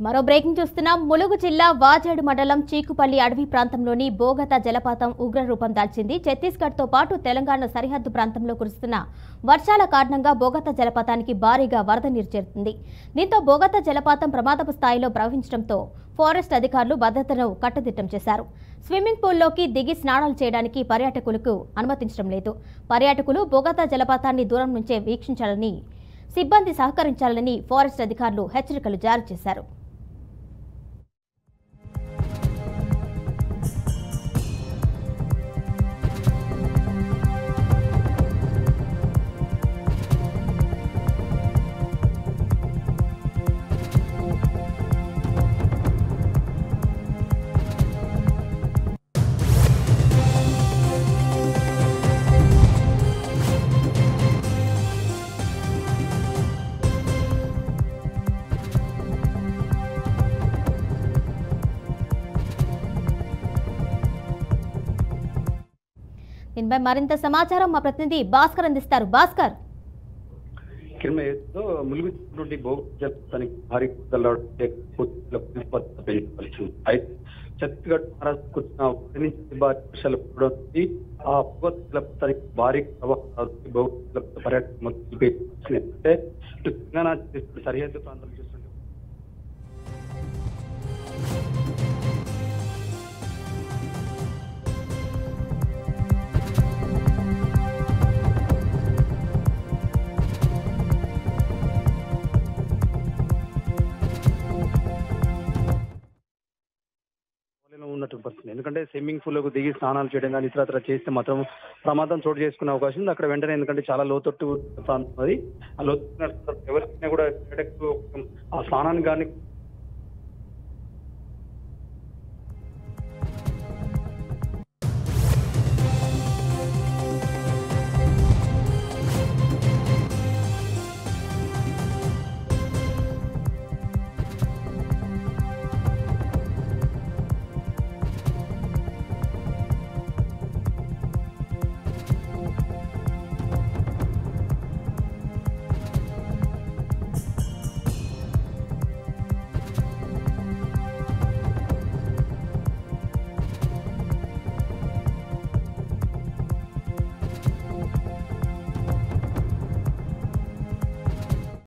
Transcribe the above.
మరో బ్రేకింగ్ చూస్తున్నాం. ములుగు జిల్లా వాజేడు మండలం చీకుపల్లి అడవి ప్రాంతంలోని బోగతా జలపాతం ఉగ్రరూపం దాల్చింది. ఛత్తీస్గఢ్తో పాటు తెలంగాణ సరిహద్దు ప్రాంతంలో కురుస్తున్న వర్షాల కారణంగా బోగతా జలపాతానికి భారీగా వరద నీరు చేరుతుంది. దీంతో బోగతా జలపాతం ప్రమాదపు స్థాయిలో ప్రవహించడంతో ఫారెస్ట్ అధికారులు భద్రతను కట్టుదిట్టం చేశారు. స్విమ్మింగ్ పూల్లోకి దిగి స్నానాలు చేయడానికి పర్యాటకులకు అనుమతించడం లేదు. పర్యాటకులు బోగతా జలపాతాన్ని దూరం నుంచే వీక్షించాలని, సిబ్బంది సహకరించాలని ఫారెస్ట్ అధికారులు హెచ్చరికలు జారీ చేశారు. దీనిపై మరింత సమాచారం మా ప్రతినిధి భాస్కర్ అందిస్తారు. భాస్కర్, ములుగు నుండి జలపాతానికి భారీ ఛత్తీస్గఢ్ మహారాష్ట్రకు వచ్చిన భారీ వర్షాలు పడడం ఆ జలపాతానికి భారీ ప్రవాహాలు పర్యాటక తెలంగాణ సరిహద్దు ప్రాంతాలు చూస్తుంటే ఉన్నటువంటి పరిస్థితి. ఎందుకంటే స్విమ్మింగ్ పూల్ లకు దిగి స్నానాలు చేయడం కానీ ఇతర చేస్తే మాత్రం ప్రమాదం చోటు చేసుకునే అవకాశం ఉంది అక్కడ వెంటనే. ఎందుకంటే చాలా లోతట్టు ప్రాంతం అది. ఆ లోతట్టు ఎవరికైనా కూడా ఆ స్నానాన్ని కానీ